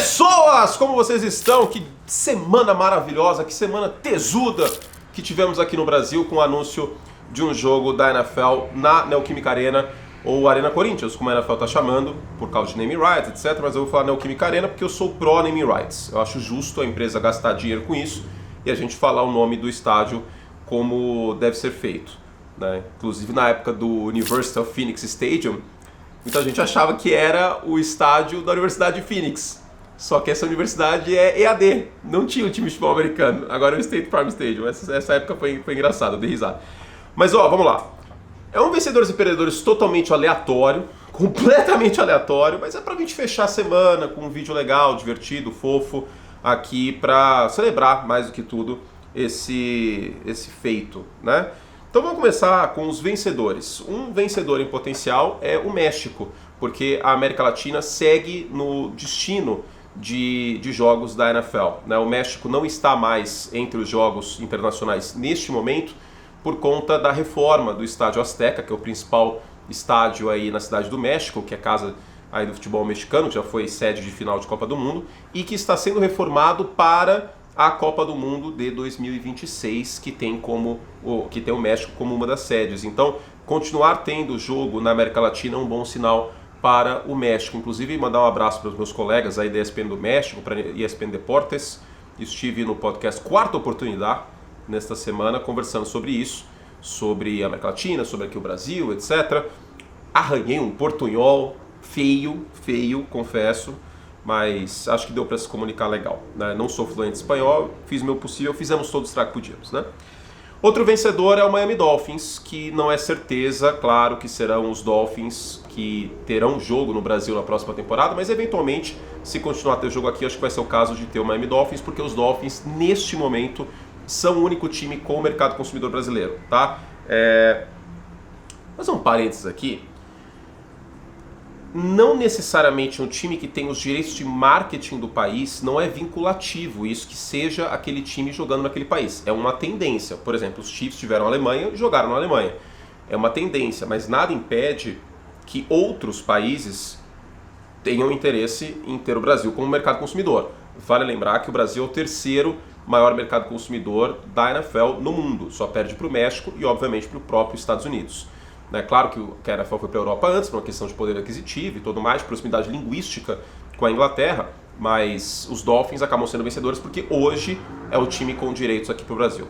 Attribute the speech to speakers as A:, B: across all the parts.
A: Pessoas, como vocês estão? Que semana maravilhosa, que semana tesuda que tivemos aqui no Brasil com o anúncio de um jogo da NFL na Neoquímica Arena, ou Arena Corinthians, como a NFL está chamando, por causa de naming rights, etc. Mas eu vou falar Neoquímica Arena porque eu sou pró naming rights. Eu acho justo a empresa gastar dinheiro com isso e a gente falar o nome do estádio como deve ser feito, né? Inclusive na época do University of Phoenix Stadium, muita gente achava que era o estádio da Universidade de Phoenix. Só que essa universidade é EAD, não tinha um time de futebol americano, agora é o State Farm Stadium. Essa época foi engraçada, eu dei risada. Mas vamos lá. É um vencedores e perdedores totalmente aleatório, completamente aleatório, mas é pra gente fechar a semana com um vídeo legal, divertido, fofo, aqui pra celebrar mais do que tudo esse feito, né? Então vamos começar com os vencedores. Um vencedor em potencial é o México, porque a América Latina segue no destino de jogos da NFL, né? O México não está mais entre os jogos internacionais neste momento por conta da reforma do Estádio Azteca, que é o principal estádio aí na cidade do México, que é casa aí do futebol mexicano, que já foi sede de final de Copa do Mundo, e que está sendo reformado para a Copa do Mundo de 2026, que tem o México como uma das sedes. Então, continuar tendo jogo na América Latina é um bom sinal para o México. Inclusive, mandar um abraço para os meus colegas aí da ESPN do México, para a ESPN Deportes. Estive no podcast Quarta Oportunidade nesta semana, conversando sobre isso, sobre a América Latina, sobre aqui o Brasil, etc. Arranhei um portunhol feio, confesso, mas acho que deu para se comunicar legal, né? Não sou fluente em espanhol, fiz o meu possível, fizemos todo o estrago que podíamos, né? Outro vencedor é o Miami Dolphins, que não é certeza, claro que serão os Dolphins que terão jogo no Brasil na próxima temporada, mas eventualmente, se continuar a ter jogo aqui, acho que vai ser o caso de ter o Miami Dolphins, porque os Dolphins, neste momento, são o único time com o mercado consumidor brasileiro, tá? Fazer um parênteses aqui. Não necessariamente um time que tem os direitos de marketing do país não é vinculativo, isso que seja aquele time jogando naquele país. É uma tendência. Por exemplo, os Chiefs tiveram a Alemanha e jogaram na Alemanha. É uma tendência, mas nada impede que outros países tenham interesse em ter o Brasil como mercado consumidor. Vale lembrar que o Brasil é o terceiro maior mercado consumidor da NFL no mundo. Só perde para o México e, obviamente, para o próprio Estados Unidos. É claro que a NFL foi para a Europa antes, por uma questão de poder aquisitivo e tudo mais, proximidade linguística com a Inglaterra, mas os Dolphins acabam sendo vencedores porque hoje é o time com direitos aqui para o Brasil.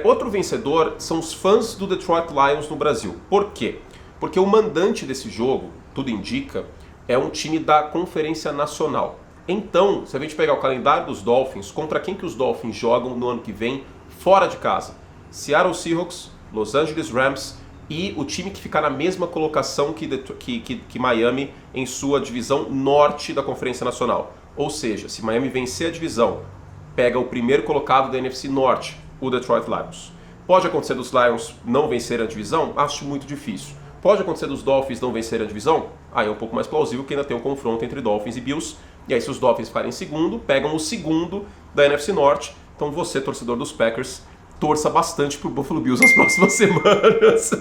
A: Outro vencedor são os fãs do Detroit Lions no Brasil. Por quê? Porque o mandante desse jogo, tudo indica, é um time da Conferência Nacional. Então, se a gente pegar o calendário dos Dolphins, contra quem que os Dolphins jogam no ano que vem fora de casa? Seattle Seahawks, Los Angeles Rams e o time que ficar na mesma colocação que Miami em sua divisão norte da Conferência Nacional. Ou seja, se Miami vencer a divisão, pega o primeiro colocado da NFC Norte, o Detroit Lions. Pode acontecer dos Lions não vencerem a divisão? Acho muito difícil. Pode acontecer dos Dolphins não vencerem a divisão? Aí é um pouco mais plausível que ainda tem um confronto entre Dolphins e Bills. E aí se os Dolphins ficarem em segundo, pegam o segundo da NFC Norte. Então você, torcedor dos Packers, torça bastante pro Buffalo Bills nas próximas semanas.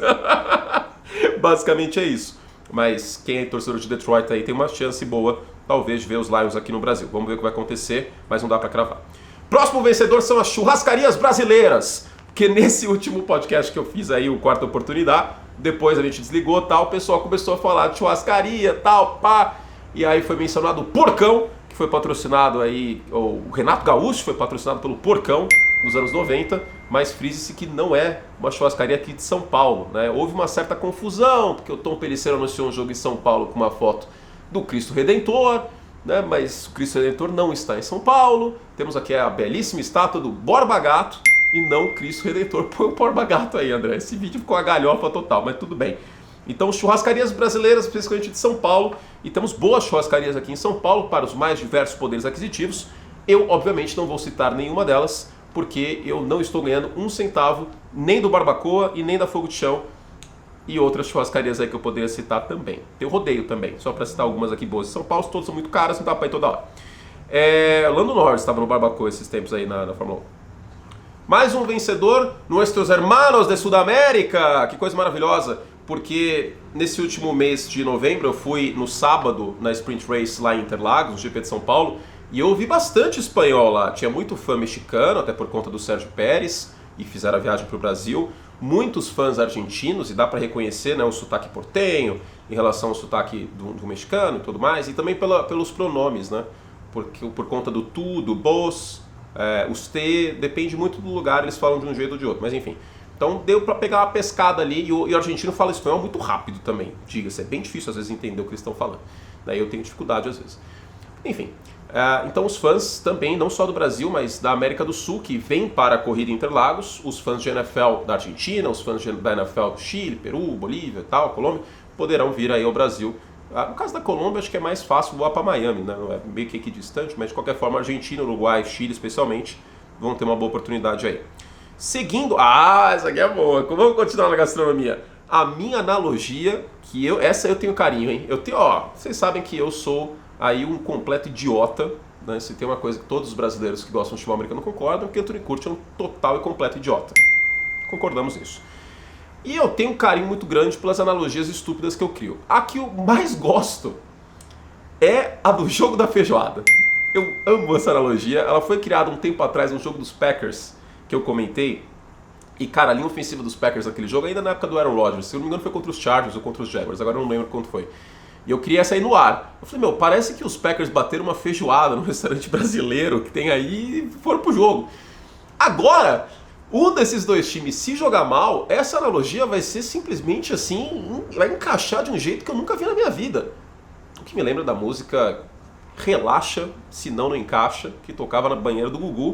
A: Basicamente é isso. Mas quem é torcedor de Detroit aí tem uma chance boa, talvez, de ver os Lions aqui no Brasil. Vamos ver o que vai acontecer, mas não dá pra cravar. Próximo vencedor são as churrascarias brasileiras. Porque nesse último podcast que eu fiz aí, o Quarta Oportunidade, depois a gente desligou, tal, o pessoal começou a falar de churrascaria, tal, pá. E aí foi mencionado o Porcão, que foi patrocinado aí, o Renato Gaúcho foi patrocinado pelo Porcão nos anos 90, mas frise-se que não é uma churrascaria aqui de São Paulo, né? Houve uma certa confusão, porque o Tom Pellicer anunciou um jogo em São Paulo com uma foto do Cristo Redentor, né? Mas o Cristo Redentor não está em São Paulo. Temos aqui a belíssima estátua do Borba Gato e não o Cristo Redentor. Põe o Borba Gato aí, André. Esse vídeo ficou a galhofa total, mas tudo bem. Então, churrascarias brasileiras, principalmente de São Paulo, e temos boas churrascarias aqui em São Paulo para os mais diversos poderes aquisitivos. Eu, obviamente, não vou citar nenhuma delas, porque eu não estou ganhando um centavo nem do Barbacoa e nem da Fogo de Chão e outras churrascarias aí que eu poderia citar também. Tem o Rodeio também, só para citar algumas aqui boas. Em São Paulo, todas são muito caras, não dá para ir toda hora. Lando Norris estava no Barbacoa esses tempos aí na Fórmula 1. Mais um vencedor, nossos hermanos de Sudamérica, que coisa maravilhosa, porque nesse último mês de novembro, eu fui no sábado na Sprint Race lá em Interlagos, no GP de São Paulo, e eu ouvi bastante espanhol lá. Tinha muito fã mexicano, até por conta do Sérgio Pérez, e fizeram a viagem para o Brasil. Muitos fãs argentinos, e dá para reconhecer, né, o sotaque portenho em relação ao sotaque do mexicano e tudo mais, e também pelos pronomes, né, por conta do tu, do vos, os te, depende muito do lugar, eles falam de um jeito ou de outro, mas enfim. Então deu para pegar uma pescada ali, e o argentino fala espanhol muito rápido também, diga-se, é bem difícil às vezes entender o que eles estão falando, daí eu tenho dificuldade às vezes. Enfim, então os fãs também, não só do Brasil, mas da América do Sul, que vêm para a corrida Interlagos, os fãs de NFL da Argentina, os fãs da NFL do Chile, Peru, Bolívia e tal, Colômbia, poderão vir aí ao Brasil. No caso da Colômbia, acho que é mais fácil voar para Miami, né? É meio que aqui distante, mas de qualquer forma, Argentina, Uruguai, Chile especialmente, vão ter uma boa oportunidade aí. Seguindo, essa aqui é boa, vamos continuar na gastronomia. A minha analogia, essa eu tenho carinho, hein? Vocês sabem que eu sou aí um completo idiota, né? Se tem uma coisa que todos os brasileiros que gostam de futebol americano concordam, que Anthony Curti é um total e completo idiota. Concordamos nisso. E eu tenho um carinho muito grande pelas analogias estúpidas que eu crio. A que eu mais gosto é a do jogo da feijoada. Eu amo essa analogia. Ela foi criada um tempo atrás no jogo dos Packers, que eu comentei. E, cara, a linha ofensiva dos Packers naquele jogo, ainda na época do Aaron Rodgers, se eu não me engano foi contra os Chargers ou contra os Jaguars, agora eu não lembro quanto foi. E eu queria essa aí no ar. Eu falei, parece que os Packers bateram uma feijoada no restaurante brasileiro que tem aí e foram pro jogo. Agora, um desses dois times se jogar mal, essa analogia vai ser simplesmente assim, vai encaixar de um jeito que eu nunca vi na minha vida. O que me lembra da música Relaxa, se não encaixa, que tocava na banheira do Gugu.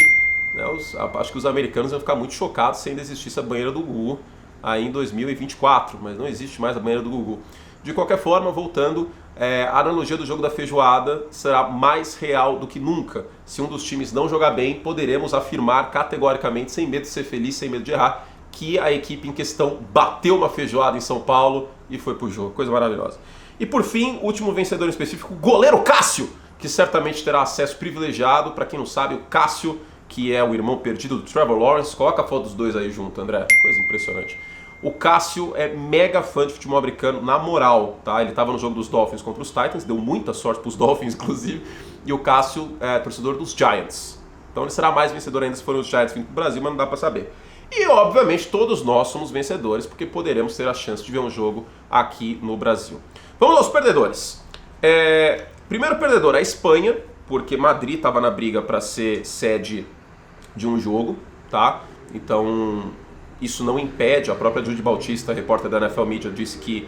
A: Acho que os americanos iam ficar muito chocados se ainda existisse a banheira do Gugu aí em 2024, mas não existe mais a banheira do Gugu. De qualquer forma, voltando, a analogia do jogo da feijoada será mais real do que nunca. Se um dos times não jogar bem, poderemos afirmar categoricamente, sem medo de ser feliz, sem medo de errar, que a equipe em questão bateu uma feijoada em São Paulo e foi pro jogo. Coisa maravilhosa. E por fim, último vencedor em específico, o goleiro Cássio, que certamente terá acesso privilegiado. Para quem não sabe, o Cássio, que é o irmão perdido do Trevor Lawrence, coloca a foto dos dois aí junto, André, coisa impressionante. O Cássio é mega fã de futebol americano, na moral, tá? Ele estava no jogo dos Dolphins contra os Titans, deu muita sorte para os Dolphins, inclusive, e o Cássio é torcedor dos Giants. Então ele será mais vencedor ainda se forem os Giants vindo para o Brasil, mas não dá para saber. E, obviamente, todos nós somos vencedores, porque poderemos ter a chance de ver um jogo aqui no Brasil. Vamos aos perdedores. Primeiro perdedor, a Espanha, porque Madrid estava na briga para ser sede de um jogo, tá? Então, isso não impede, a própria Judy Bautista, repórter da NFL Media, disse que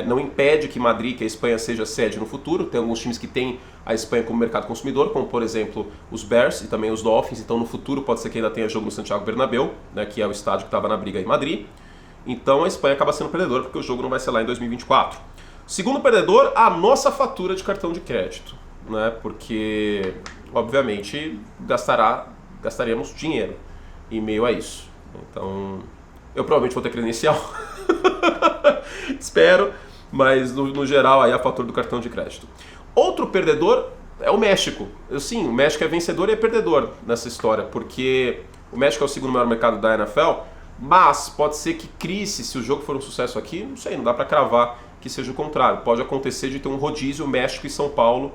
A: não impede que Madrid, que a Espanha, seja sede no futuro. Tem alguns times que têm a Espanha como mercado consumidor, como por exemplo os Bears e também os Dolphins, então no futuro pode ser que ainda tenha jogo no Santiago Bernabéu, né, que é o estádio que estava na briga em Madrid. Então a Espanha acaba sendo perdedor, porque o jogo não vai ser lá em 2024. Segundo perdedor, a nossa fatura de cartão de crédito, né, porque obviamente gastaremos dinheiro em meio a isso. Então, eu provavelmente vou ter credencial, espero, mas no geral aí a fatura do cartão de crédito. Outro perdedor é o México. Sim, o México é vencedor e é perdedor nessa história, porque o México é o segundo maior mercado da NFL, mas pode ser que crise se o jogo for um sucesso aqui, não sei, não dá para cravar que seja o contrário. Pode acontecer de ter um rodízio México e São Paulo,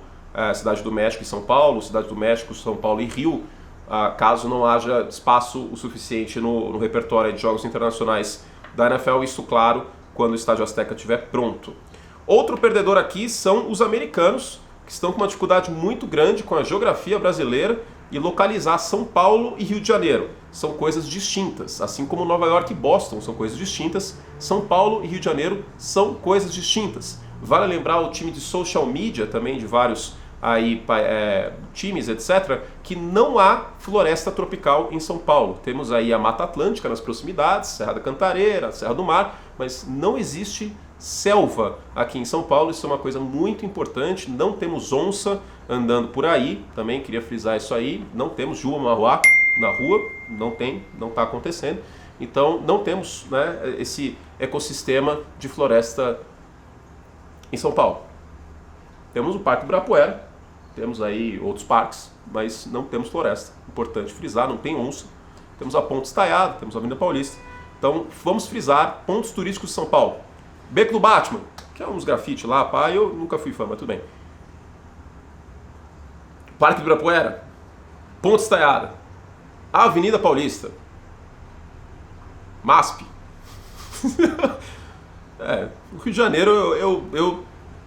A: Cidade do México e São Paulo, Cidade do México, São Paulo e Rio, caso não haja espaço o suficiente no repertório de jogos internacionais da NFL, isso claro, quando o Estádio Azteca estiver pronto. Outro perdedor aqui são os americanos, que estão com uma dificuldade muito grande com a geografia brasileira e localizar São Paulo e Rio de Janeiro. São coisas distintas, assim como Nova York e Boston são coisas distintas, São Paulo e Rio de Janeiro são coisas distintas. Vale lembrar o time de social media também, de vários aí, times, etc., que não há floresta tropical em São Paulo. Temos aí a Mata Atlântica nas proximidades, Serra da Cantareira, Serra do Mar, mas não existe selva aqui em São Paulo. Isso é uma coisa muito importante. Não temos onça andando por aí, também queria frisar isso aí. Não temos Juba Marruá na rua, não está acontecendo. Então não temos, né, esse ecossistema de floresta em São Paulo. Temos o Parque Ibirapuera, temos aí outros parques, mas não temos floresta. Importante frisar, não tem onça. Temos a Ponte Estaiada, temos a Avenida Paulista. Então vamos frisar pontos turísticos de São Paulo. Beco do Batman, que é uns grafite lá, pá, eu nunca fui fã, mas tudo bem. Parque do Ibirapuera, Ponte Estaiada, Avenida Paulista, MASP. O Rio de Janeiro, eu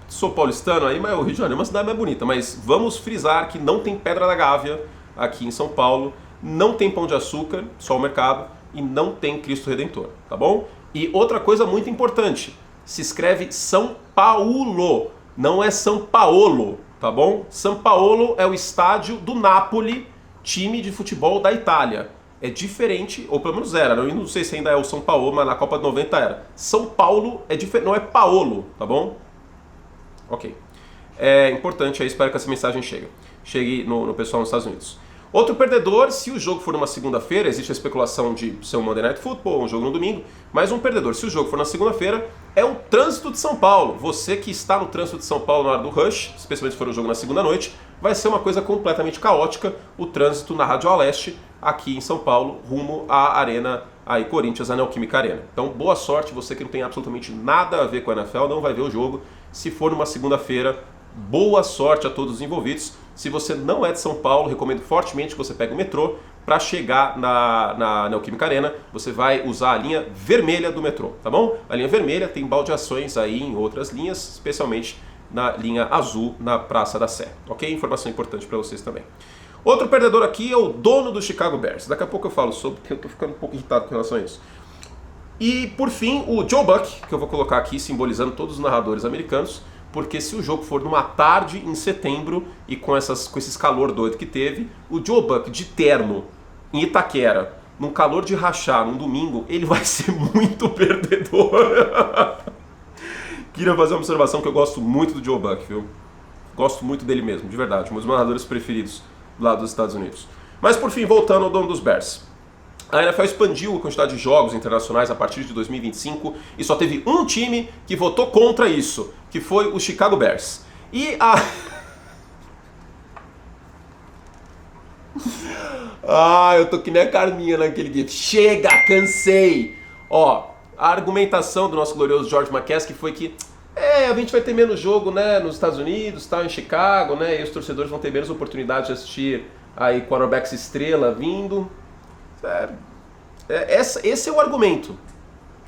A: sou paulistano aí, mas o Rio de Janeiro é uma cidade mais bonita. Mas vamos frisar que não tem Pedra da Gávea aqui em São Paulo, não tem Pão de Açúcar, só o mercado, e não tem Cristo Redentor, tá bom? E outra coisa muito importante, se escreve São Paulo, não é São Paolo, tá bom? São Paulo é o estádio do Napoli, time de futebol da Itália. É diferente, ou pelo menos era, eu não sei se ainda é o São Paulo, mas na Copa de 90 era. São Paulo é diferente, não é Paolo, tá bom? Ok. É importante aí, espero que essa mensagem chegue no pessoal nos Estados Unidos. Outro perdedor, se o jogo for numa segunda-feira, existe a especulação de ser um Monday Night Football, um jogo no domingo, mas um perdedor, se o jogo for na segunda-feira, é o trânsito de São Paulo. Você que está no trânsito de São Paulo na hora do rush, especialmente se for um jogo na segunda noite, vai ser uma coisa completamente caótica, o trânsito na Rádio Leste, aqui em São Paulo, rumo à Arena aí Corinthians, a Neoquímica Arena. Então, boa sorte, você que não tem absolutamente nada a ver com a NFL, não vai ver o jogo. Se for numa segunda-feira, boa sorte a todos os envolvidos. Se você não é de São Paulo, recomendo fortemente que você pegue o metrô para chegar na Neoquímica Arena. Você vai usar a linha vermelha do metrô, tá bom? A linha vermelha tem baldeações aí em outras linhas, especialmente na linha azul na Praça da Sé, ok? Informação importante para vocês também. Outro perdedor aqui é o dono do Chicago Bears. Daqui a pouco eu falo sobre, porque eu tô ficando um pouco irritado com relação a isso. E, por fim, o Joe Buck, que eu vou colocar aqui simbolizando todos os narradores americanos, porque se o jogo for numa tarde em setembro e com esses calor doido que teve, o Joe Buck de terno em Itaquera, num calor de rachar, num domingo, ele vai ser muito perdedor. Queria fazer uma observação que eu gosto muito do Joe Buck, viu? Gosto muito dele mesmo, de verdade, um dos meus narradores preferidos lá dos Estados Unidos. Mas por fim, voltando ao dono dos Bears. A NFL expandiu a quantidade de jogos internacionais a partir de 2025 e só teve um time que votou contra isso, que foi o Chicago Bears. E a... eu tô que nem a Carminha naquele GIF. Chega, cansei! Ó, a argumentação do nosso glorioso George McCaskey foi que a gente vai ter menos jogo, né, nos Estados Unidos, tá, em Chicago, né, e os torcedores vão ter menos oportunidade de assistir aí quarterbacks estrela vindo. Esse é o argumento.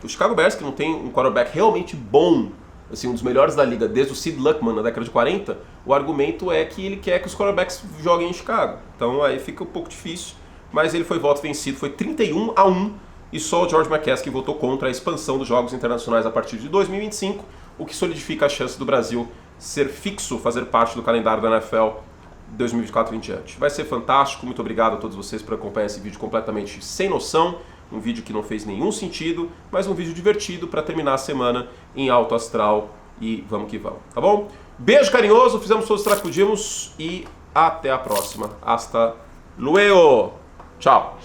A: O Chicago Bears, que não tem um quarterback realmente bom, assim, um dos melhores da liga desde o Sid Luckman na década de 40, o argumento é que ele quer que os quarterbacks joguem em Chicago. Então aí fica um pouco difícil, mas ele foi voto vencido, foi 31-1, e só o George McCaskey votou contra a expansão dos jogos internacionais a partir de 2025, o que solidifica a chance do Brasil ser fixo, fazer parte do calendário da NFL 2024 em diante. Vai ser fantástico, muito obrigado a todos vocês por acompanhar esse vídeo completamente sem noção, um vídeo que não fez nenhum sentido, mas um vídeo divertido para terminar a semana em alto astral e vamos que vamos, tá bom? Beijo carinhoso, fizemos todos os que pudimos e até a próxima. Hasta luego! Tchau!